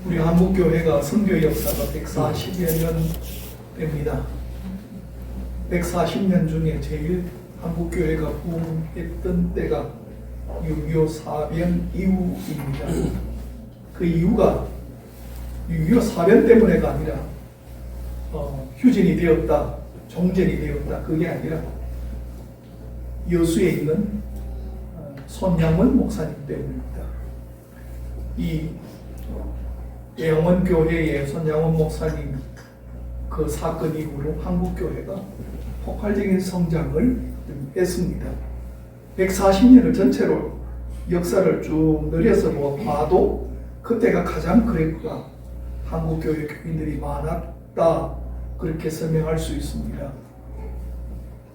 우리 한국교회가 선교 역사가 140여 년 됩니다. 140년 중에 제일 한국교회가 부흥했던 때가 6.25 사변 이후입니다. 그 이유가 6.25 사변 때문에가 아니라 휴진이 되었다, 종전이 되었다, 그게 아니라 여수에 있는 손양원 목사님 때문입니다. 이 예영원교회의 손양원 목사님 그 사건 이후로 한국교회가 폭발적인 성장을 했습니다. 140년을 전체로 역사를 쭉 늘려서 봐도 그때가 가장 그랬구나, 한국교회 교인들이 많았다, 그렇게 설명할 수 있습니다.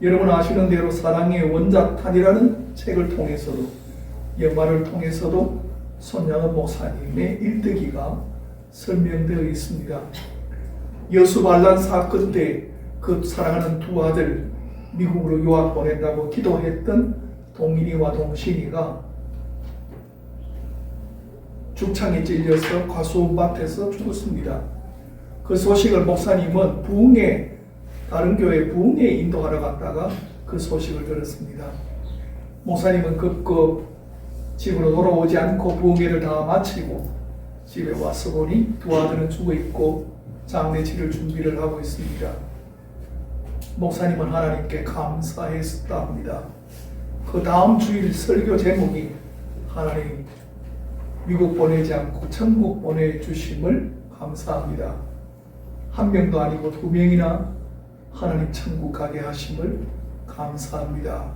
여러분 아시는 대로 사랑의 원자탄이라는 책을 통해서도, 영화를 통해서도 손양원 목사님의 일대기가 설명되어 있습니다. 여수 반란 사건 때 그 사랑하는 두 아들 미국으로 유학 보낸다고 기도했던 동인이와 동신이가 죽창에 찔려서 과수밭에서 죽었습니다. 그 소식을 목사님은 부흥회, 다른 교회 부흥회 인도하러 갔다가 그 소식을 들었습니다. 목사님은 급급 집으로 돌아오지 않고 부흥회를 다 마치고 집에 와서 보니 두 아들은 죽어 있고 장례 치를 준비를 하고 있습니다. 목사님은 하나님께 감사했었다 합니다. 그 다음 주일 설교 제목이 하나님 미국 보내지 않고 천국 보내주심을 감사합니다. 한 명도 아니고 두 명이나 하나님 천국 가게 하심을 감사합니다.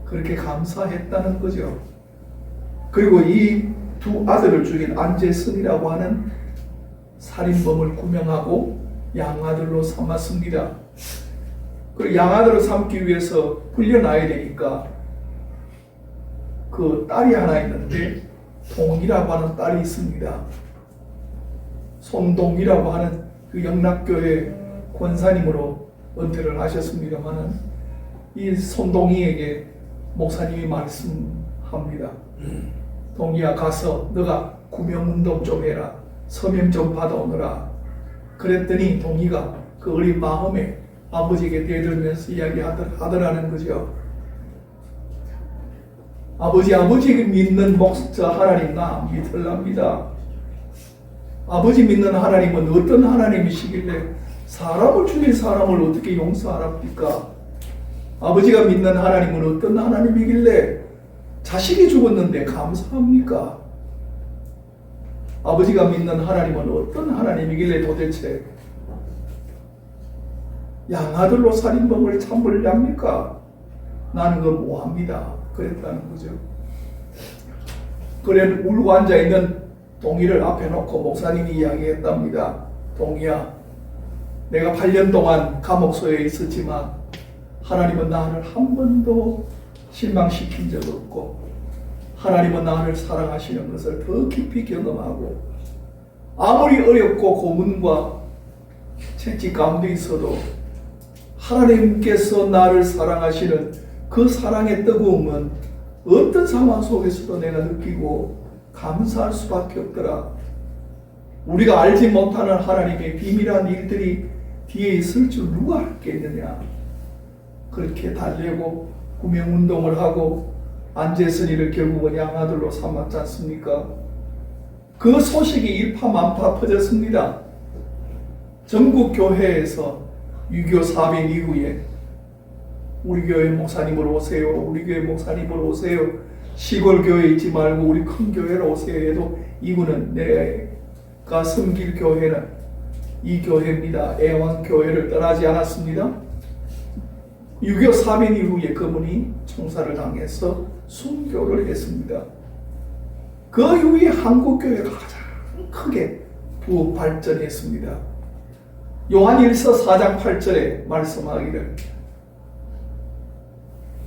그렇게 감사했다는 거죠. 그리고 이 두 아들을 죽인 안재선이라고 하는 살인범을 구명하고 양아들로 삼았습니다. 그 양아들을 삼기 위해서 풀려나야 되니까 그 딸이 하나 있는데 동이라고 하는 딸이 있습니다. 손동이라고 하는 그 영락교회 권사님으로 은퇴를 하셨습니다만은 이 손동이에게 목사님이 말씀합니다. 동이야, 가서 너가 구명운동 좀 해라, 서명 좀 받아오너라. 그랬더니 동이가 그 어린 마음에 아버지에게 대들면서 이야기하더라는 거죠. 아버지가 믿는 하나님 나 믿으랍니다. 아버지 믿는 하나님은 어떤 하나님이시길래 사람을 죽인 사람을 어떻게 용서하랍니까? 아버지가 믿는 하나님은 어떤 하나님이길래 자식이 죽었는데 감사합니까? 아버지가 믿는 하나님은 어떤 하나님이길래 도대체 양아들로 살인범을 참으렵니까? 나는 그거 뭐합니다. 그랬다는 거죠. 그래 울고 앉아있는 동이를 앞에 놓고 목사님이 이야기했답니다. 동이야, 내가 8년 동안 감옥소에 있었지만 하나님은 나를 한 번도 실망시킨 적 없고 하나님은 나를 사랑하시는 것을 더 깊이 경험하고 아무리 어렵고 고문과 채찍 가운데 있어도 하나님께서 나를 사랑하시는 그 사랑의 뜨거움은 어떤 상황 속에서도 내가 느끼고 감사할 수밖에 없더라. 우리가 알지 못하는 하나님의 비밀한 일들이 뒤에 있을 줄 누가 알겠느냐. 그렇게 달래고 구명운동을 하고 안재선이를 결국은 양아들로 삼았지 않습니까? 그 소식이 일파만파 퍼졌습니다. 전국 교회에서 6.25 사변 이후에 우리 교회 목사님으로 오세요, 우리 교회 목사님으로 오세요, 시골 교회 있지 말고 우리 큰 교회로 오세요 해도 이분은 내가 섬길 교회는 이 교회입니다. 애왕교회를 떠나지 않았습니다. 6.25 사변 이후에 그분이 총살을 당해서 순교를 했습니다. 그 이후에 한국교회가 가장 크게 부흥 발전했습니다. 요한일서 4장 8절에 말씀하기를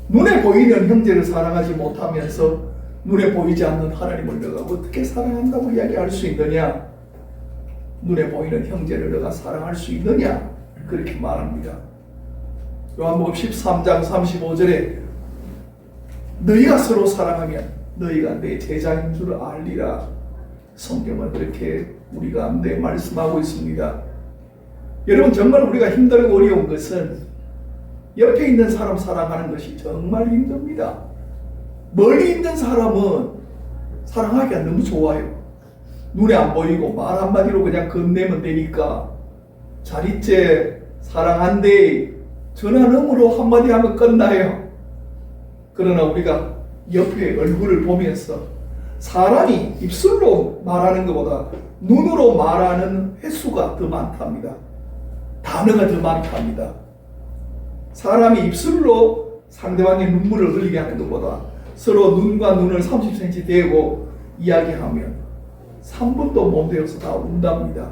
눈에 보이는 형제를 사랑하지 못하면서 눈에 보이지 않는 하나님을 너가 어떻게 사랑한다고 이야기할 수 있느냐? 눈에 보이는 형제를 너가 사랑할 수 있느냐? 그렇게 말합니다. 요한복음 13장 35절에 너희가 서로 사랑하면 너희가 내 제자인 줄 알리라. 성경은 그렇게 우리 가운데 말씀하고 있습니다. 여러분, 정말 우리가 힘들고 어려운 것은 옆에 있는 사람 사랑하는 것이 정말 힘듭니다. 멀리 있는 사람은 사랑하기가 너무 좋아요. 눈에 안 보이고 말 한마디로 그냥 건네면 되니까 잘 있지, 사랑한대, 전화 너머로 한마디 하면 끝나요. 그러나 우리가 옆에 얼굴을 보면서 사람이 입술로 말하는 것보다 눈으로 말하는 횟수가 더 많답니다. 단어가 더 많답니다. 사람이 입술로 상대방의 눈물을 흘리게 하는 것보다 서로 눈과 눈을 30cm 대고 이야기하면 3분도 못 되어서 다 운답니다.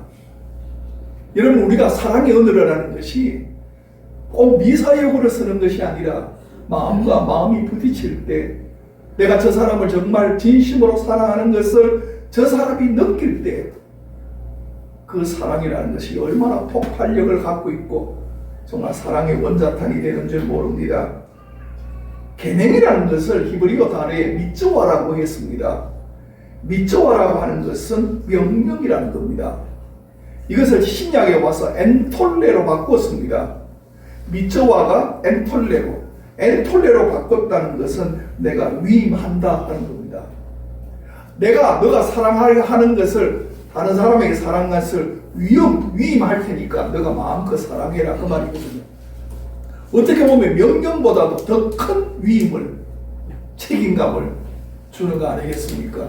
여러분, 우리가 사랑의 언어라는 것이 꼭 미사역으로 쓰는 것이 아니라 마음과 마음이 부딪힐 때 내가 저 사람을 정말 진심으로 사랑하는 것을 저 사람이 느낄 때 그 사랑이라는 것이 얼마나 폭발력을 갖고 있고 정말 사랑의 원자탄이 되는 줄 모릅니다. 계명이라는 것을 히브리어 단어에 미츠와라고 했습니다. 미츠와라고 하는 것은 명령이라는 겁니다. 이것을 신약에 와서 엔톨레로 바꿨습니다. 미츠와가 엔톨레로 바꿨다는 것은 내가 위임한다 하는 겁니다. 너가 사랑하려 하는 것을, 다른 사람에게 사랑한 것을 위임할 테니까 너가 마음껏 사랑해라, 그 말이거든요. 어떻게 보면 명령보다도 더 큰 위임을, 책임감을 주는 거 아니겠습니까?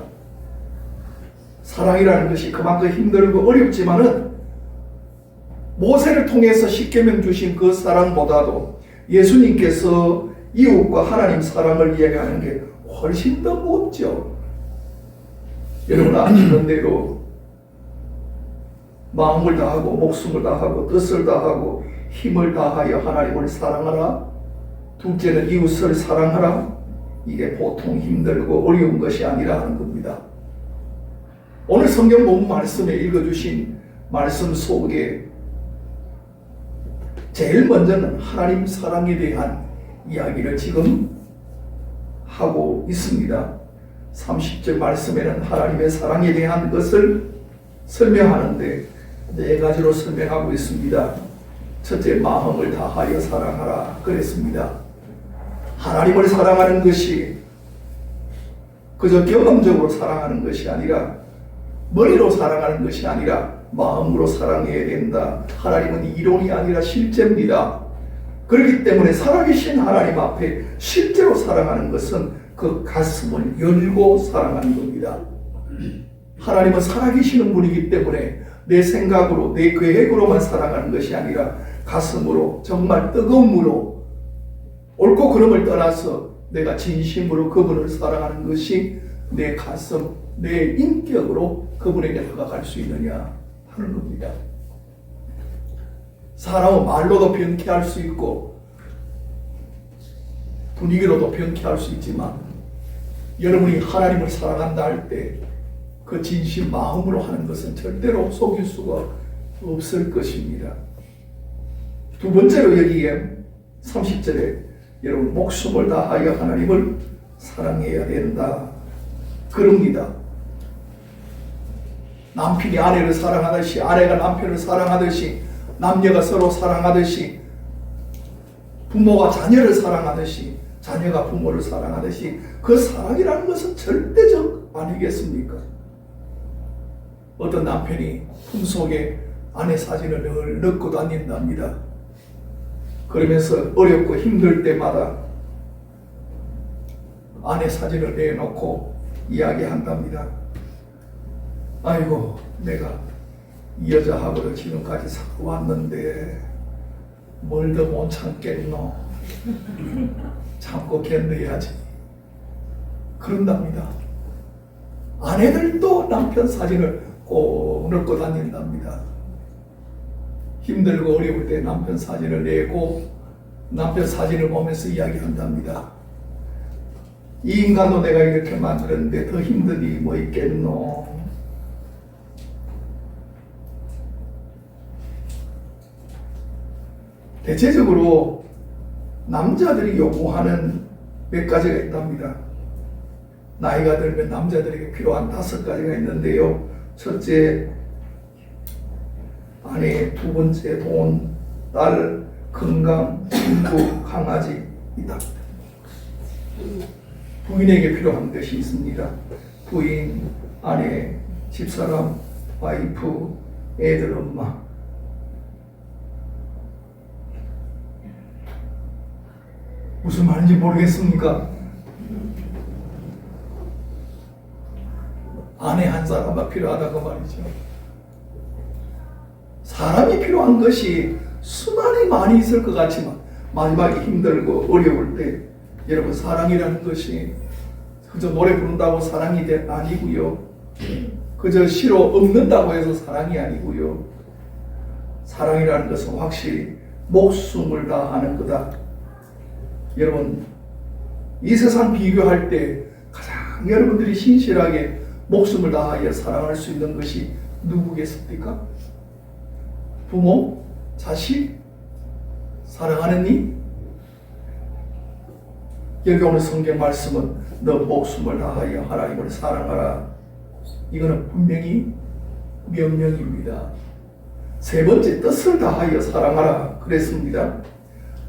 사랑이라는 것이 그만큼 힘들고 어렵지만은 모세를 통해서 십계명 주신 그 사랑보다도 예수님께서 이웃과 하나님 사랑을 이야기하는 게 훨씬 더 무겁죠. 여러분 아시는 대로 마음을 다하고 목숨을 다하고 뜻을 다하고 힘을 다하여 하나님을 사랑하라. 둘째는 이웃을 사랑하라. 이게 보통 힘들고 어려운 것이 아니라 하는 겁니다. 오늘 성경 본 말씀에 읽어주신 말씀 속에 제일 먼저는 하나님 사랑에 대한 이야기를 지금 하고 있습니다. 30절 말씀에는 하나님의 사랑에 대한 것을 설명하는데 4가지로 설명하고 있습니다. 첫째, 마음을 다하여 사랑하라 그랬습니다. 하나님을 사랑하는 것이 그저 경험적으로 사랑하는 것이 아니라, 머리로 사랑하는 것이 아니라 마음으로 사랑해야 된다. 하나님은 이론이 아니라 실제입니다. 그렇기 때문에 살아계신 하나님 앞에 실제로 사랑하는 것은 그 가슴을 열고 사랑하는 겁니다. 하나님은 살아계시는 분이기 때문에 내 생각으로, 내 계획으로만 사랑하는 것이 아니라 가슴으로, 정말 뜨거움으로, 옳고 그름을 떠나서 내가 진심으로 그분을 사랑하는 것이 내 가슴, 내 인격으로 그분에게 다가갈 수 있느냐 하는 겁니다. 사람은 말로도 변케할 수 있고 분위기로도 변케할 수 있지만 여러분이 하나님을 사랑한다 할 때 그 진심 마음으로 하는 것은 절대로 속일 수가 없을 것입니다. 두 번째로 여기에 30절에 여러분 목숨을 다하여 하나님을 사랑해야 된다 그럽니다. 남편이 아내를 사랑하듯이, 아내가 남편을 사랑하듯이, 남녀가 서로 사랑하듯이, 부모가 자녀를 사랑하듯이, 자녀가 부모를 사랑하듯이, 그 사랑이라는 것은 절대적 아니겠습니까? 어떤 남편이 품속에 아내 사진을 늘 넣고 다닌답니다. 그러면서 어렵고 힘들 때마다 아내 사진을 내놓고 이야기한답니다. 아이고, 내가 이 여자하고도 지금까지 살아왔는데 뭘 더 못 참겠노. 참고 견뎌야지. 그런답니다. 아내들도 남편 사진을 꼭 넣고 다닌답니다. 힘들고 어려울 때 남편 사진을 내고 남편 사진을 보면서 이야기한답니다. 이 인간도 내가 이렇게 만들었는데 더 힘든 일이 뭐 있겠노. 대체적으로 남자들이 요구하는 몇 가지가 있답니다. 나이가 들면 남자들에게 필요한 5가지가 있는데요. 첫째, 아내, 두 번째, 돈, 딸, 건강, 친구, 강아지, 이다. 부인에게 필요한 것이 있습니다. 부인, 아내, 집사람, 와이프, 애들, 엄마. 무슨 말인지 모르겠습니까? 아내 한 사람만 필요하다고 말이죠. 사람이 필요한 것이 수많이 많이 있을 것 같지만 마지막에 힘들고 어려울 때 여러분, 사랑이라는 것이 그저 노래 부른다고 사랑이 아니고요. 그저 시로 읊는다고 해서 사랑이 아니고요. 사랑이라는 것은 확실히 목숨을 다하는 거다. 여러분, 이 세상 비교할 때 가장 여러분들이 신실하게 목숨을 다하여 사랑할 수 있는 것이 누구겠습니까? 부모? 자식? 사랑하는 이? 여기 오늘 성경 말씀은 너 목숨을 다하여 하나님을 사랑하라. 이거는 분명히 명령입니다. 세 번째, 뜻을 다하여 사랑하라 그랬습니다.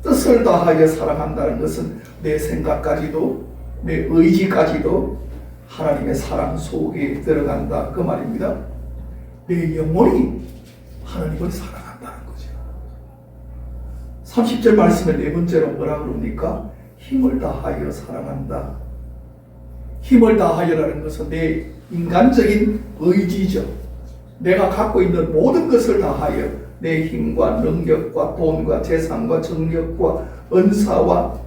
뜻을 다하여 사랑한다는 것은 내 생각까지도, 내 의지까지도 하나님의 사랑 속에 들어간다 그 말입니다. 내 영혼이 하나님을 사랑한다는 거죠. 30절 말씀의 네 번째로 뭐라 그럽니까? 힘을 다하여 사랑한다. 힘을 다하여라는 것은 내 인간적인 의지죠. 내가 갖고 있는 모든 것을 다하여 내 힘과 능력과 돈과 재산과 정력과 은사와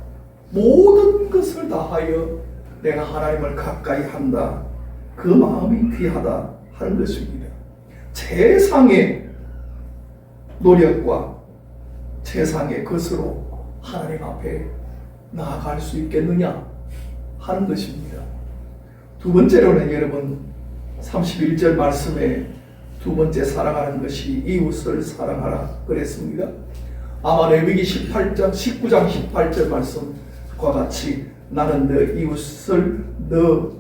모든 것을 다하여 내가 하나님을 가까이 한다. 그 마음이 귀하다 하는 것입니다. 최상의 노력과 최상의 것으로 하나님 앞에 나아갈 수 있겠느냐 하는 것입니다. 두 번째로는 여러분, 31절 말씀에 두 번째 사랑하는 것이 이웃을 사랑하라 그랬습니다. 아마 레위기 19장 18절 말씀과 같이 나는 너 이웃을 너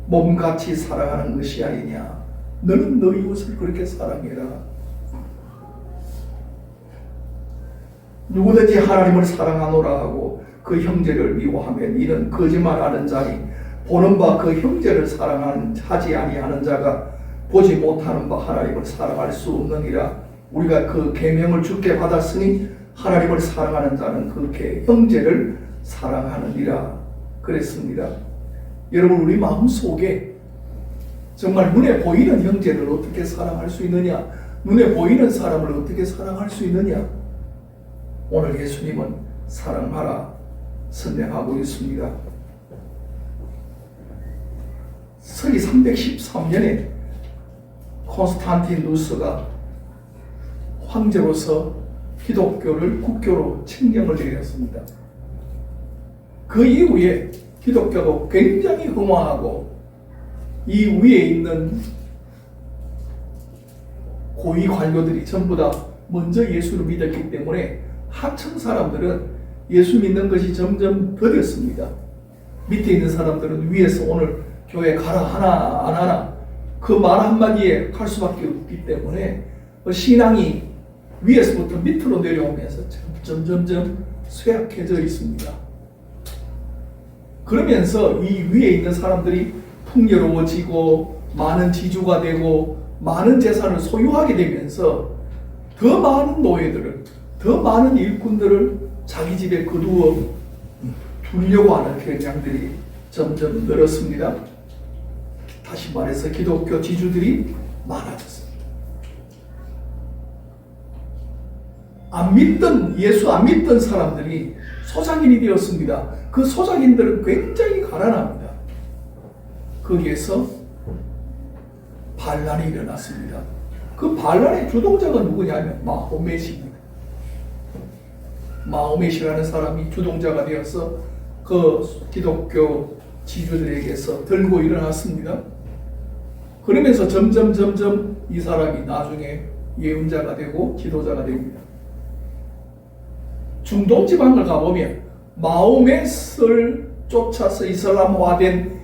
몸같이 사랑하는 것이 아니냐. 너는 너 이웃을 그렇게 사랑해라. 누구든지 하나님을 사랑하노라 하고 그 형제를 미워하면 이는 거짓말하는 자니 보는 바 그 형제를 사랑하지 아니하는 자가 보지 못하는 바 하나님을 사랑할 수 없느니라. 우리가 그 계명을 주께 받았으니 하나님을 사랑하는 자는 그 형제를 사랑하느니라 그랬습니다. 여러분, 우리 마음속에 정말 눈에 보이는 형제를 어떻게 사랑할 수 있느냐, 눈에 보이는 사람을 어떻게 사랑할 수 있느냐, 오늘 예수님은 사랑하라 선명하고 있습니다. 서기 313년에 콘스탄티누스가 황제로서 기독교를 국교로 칙령을 내렸습니다. 그 이후에 기독교도 굉장히 흥화하고 이 위에 있는 고위 관료들이 전부 다 먼저 예수를 믿었기 때문에 하층 사람들은 예수 믿는 것이 점점 더뎠습니다. 밑에 있는 사람들은 위에서 오늘 교회 가라 하나 안 하나 그 말 한마디에 갈 수밖에 없기 때문에 신앙이 위에서부터 밑으로 내려오면서 점점 쇠약해져 있습니다. 그러면서 이 위에 있는 사람들이 풍요로워지고 많은 지주가 되고 많은 재산을 소유하게 되면서 더 많은 노예들을, 더 많은 일꾼들을 자기 집에 거두어 두려고 하는 경향들이 점점 늘었습니다. 다시 말해서 기독교 지주들이 많아졌습니다. 예수 안 믿던 사람들이 소장인이 되었습니다. 그 소장인들은 굉장히 가난합니다. 거기에서 반란이 일어났습니다. 그 반란의 주동자가 누구냐면 마호멧입니다. 마호멧이라는 사람이 주동자가 되어서 그 기독교 지주들에게서 들고 일어났습니다. 그러면서 점점 이 사람이 나중에 예언자가 되고 지도자가 됩니다. 중동 지방을 가보면 마호멧을 쫓아서 이슬람화된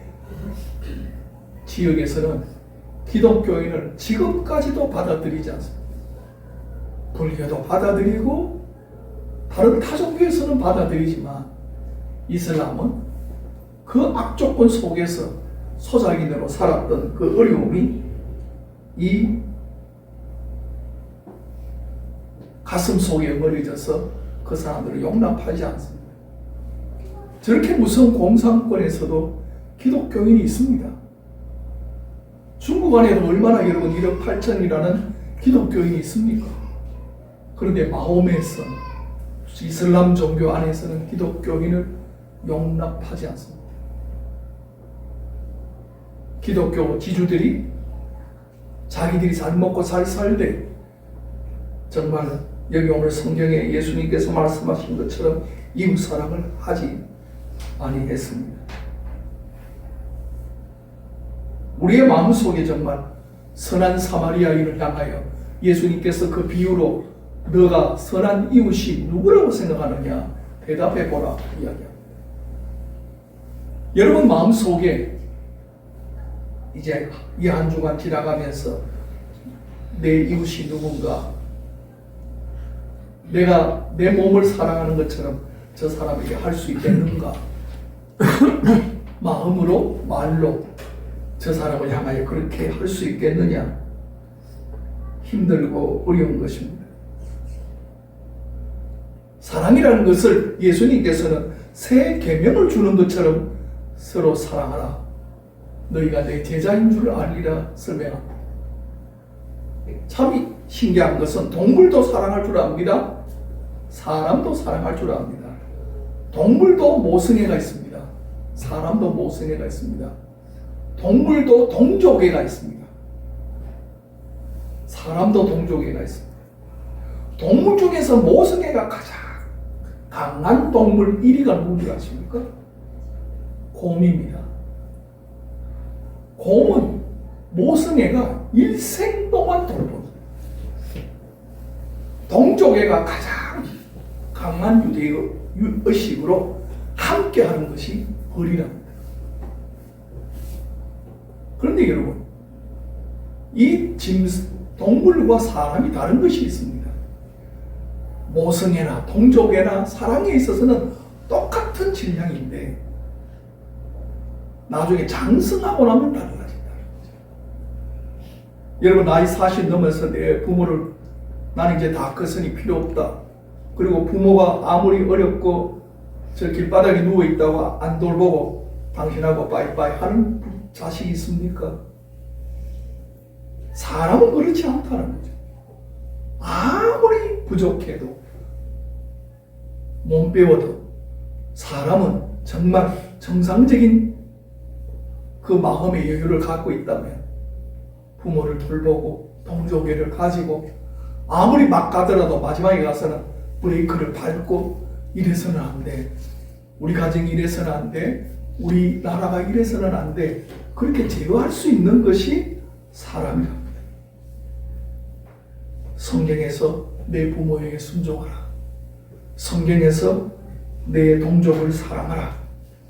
지역에서는 기독교인을 지금까지도 받아들이지 않습니다. 불교도 받아들이고 다른 타종교에서는 받아들이지만 이슬람은 그 악조건 속에서 소작인으로 살았던 그 어려움이 이 가슴 속에 머리져서 그 사람들을 용납하지 않습니다. 저렇게 무서운 공산권에서도 기독교인이 있습니다. 중국 안에도 얼마나 여러분 1억 8천이라는 기독교인이 있습니까? 그런데 마호메선 이슬람 종교 안에서는 기독교인을 용납하지 않습니다. 기독교 지주들이 자기들이 잘 먹고 잘 살되 정말 여기 오늘 성경에 예수님께서 말씀하신 것처럼 이웃사랑을 하지 아니했습니다. 우리의 마음속에 정말 선한 사마리아인을 향하여 예수님께서 그 비유로 너가 선한 이웃이 누구라고 생각하느냐 대답해보라 이야기합니다. 여러분 마음속에 이제 이 한 주간 지나가면서 내 이웃이 누군가, 내가 내 몸을 사랑하는 것처럼 저 사람에게 할 수 있겠는가? 마음으로 말로 저 사람을 향하여 그렇게 할 수 있겠느냐? 힘들고 어려운 것입니다. 사랑이라는 것을 예수님께서는 새 계명을 주는 것처럼 서로 사랑하라. 너희가 내 제자인 줄 알리라 설명합니다. 참 신기한 것은 동물도 사랑할 줄 압니다. 사람도 사랑할 줄 압니다. 동물도 모성애가 있습니다. 사람도 모성애가 있습니다. 동물도 동족애가 있습니다. 사람도 동족애가 있습니다. 동물 중에서 모성애가 가장 강한 동물 1위가 누구인지 아십니까? 곰입니다. 곰은 모성애가 일생 동안 돌봅니다. 동족애가 가장 강한 유대의식으로 함께하는 것이 벌이랍니다. 그런데 여러분, 이 동물과 사람이 다른 것이 있습니다. 모성애나 동족애나 사랑에 있어서는 똑같은 질량인데 나중에 장성하고 나면 달라진다는 거죠. 여러분 나이 40 넘어서 내 부모를 나는 이제 다 컸으니 필요 없다. 그리고 부모가 아무리 어렵고 저 길바닥에 누워있다고 안 돌보고 당신하고 빠이빠이 하는 자식이 있습니까? 사람은 그렇지 않다는 거죠. 아무리 부족해도 못 배워도 사람은 정말 정상적인 그 마음의 여유를 갖고 있다면 부모를 돌보고 동족애를 가지고 아무리 막 가더라도 마지막에 가서는 브레이크를 밟고 이래서는 안 돼. 우리 가정이 이래서는 안 돼. 우리 나라가 이래서는 안 돼. 그렇게 제어할 수 있는 것이 사람이랍니다. 성경에서 내 부모에게 순종하라. 성경에서 내 동족을 사랑하라.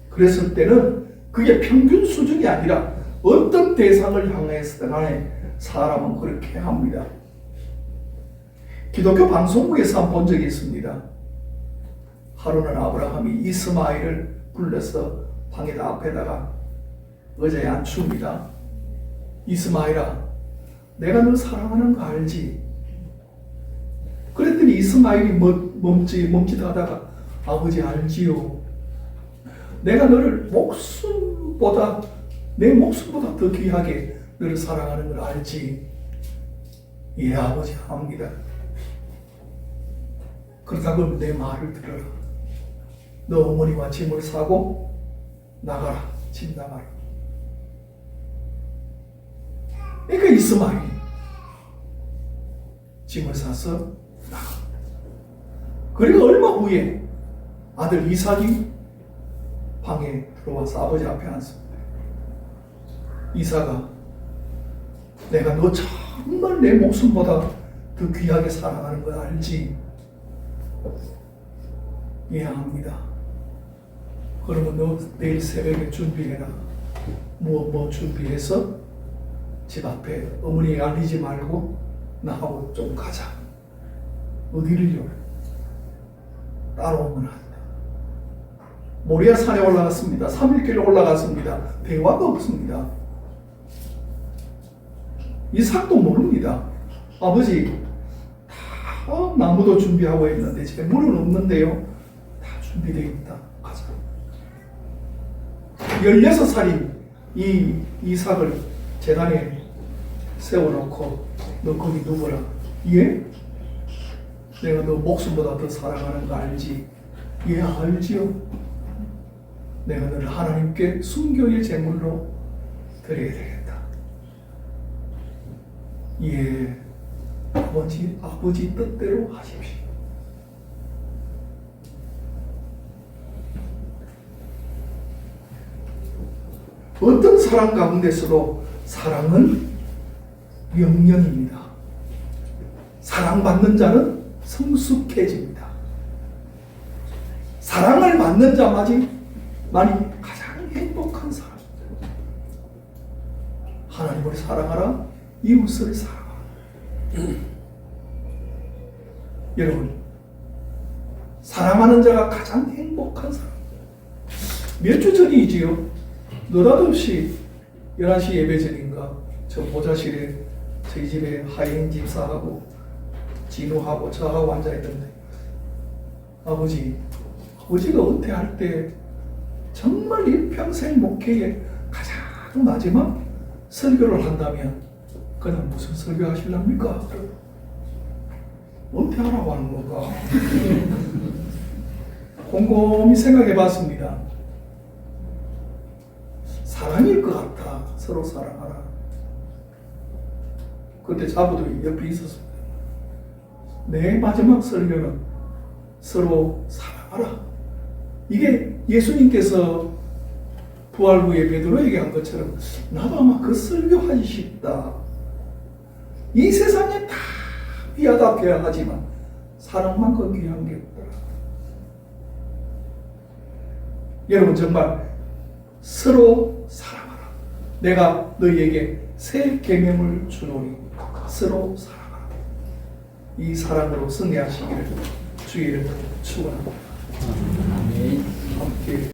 그랬을 때는 그게 평균 수준이 아니라 어떤 대상을 향해서든 간에 사람은 그렇게 합니다. 기독교 방송국에서 한번 본 적이 있습니다. 하루는 아브라함이 이스마엘을 불러서 방에다 앞에다가 의자에 앉춥니다. 이스마엘아, 내가 너 사랑하는 거 알지? 그랬더니 이스마엘이 멈칫하다가 아버지 알지요. 내가 너를 내 목숨보다 더 귀하게 너를 사랑하는 걸 알지? 예, 아버지 압니다. 그렇다고 내 말을 들어라. 너 어머니와 짐을 사고 나가라. 짐 나가라. 그러니까 이스마엘이 짐을 사서 나갑니다. 그리고 얼마 후에 아들 이삭이 방에 들어와서 아버지 앞에 앉습니다. 이삭아, 내가 너 정말 내 목숨보다 더 귀하게 사랑하는 걸 알지? 이해합니다. 그러면 너 내일 새벽에 준비해라. 뭐 준비해서 집 앞에 어머니에 알리지 말고 나하고 좀 가자. 어디를요? 따라오면 한다. 모리아 산에 올라갔습니다. 3일길 올라갔습니다. 대화가 없습니다. 이삭도 모릅니다. 아버지, 다 나무도 준비하고 있는데 집에 물은 없는데요. 다 준비되어 있다. 가자. 16살인 이 이삭을 제단에 세워놓고 너 거기 누구라? 예? 내가 너 목숨보다 더 사랑하는 거 알지? 예, 알지요. 내가 너를 하나님께 순교의 제물로 드려야 되겠다. 예, 아버지 뜻대로 하십시오. 어떤 사랑 가운데서도 사랑은 영연입니다. 사랑받는 자는 성숙해집니다. 사랑을 받는 자만이 가장 행복한 사람. 하나님을 사랑하라, 이웃을 사랑하라. 여러분, 사랑하는 자가 가장 행복한 사람. 몇 주 전이지요. 느닷없이 11시 예배 전인가 저 보좌실에 저희 집에 하인 집사하고 진우하고 저하고 앉아있던데, 아버지가 은퇴할 때 정말 일평생 목회에 가장 마지막 설교를 한다면 그냥 무슨 설교 하실랍니까? 은퇴하라고 하는 건가? 곰곰이 생각해 봤습니다. 사랑일 것 같아. 서로 사랑하라. 그때 자부도 옆에 있었습니다. 내 마지막 설교는 서로 사랑하라. 이게 예수님께서 부활 후에 베드로에게 한 것처럼 나도 아마 그 설교하기 싶다. 이 세상에 다 귀하다 귀하지만 사랑만큼 귀한 게 없더라. 여러분, 정말 서로 사랑하라. 내가 너희에게 새 계명을 주노니 서로 사랑하라. 이 사랑으로 승리하시기를 주의 이름으로 축원합니다. 아멘. 함께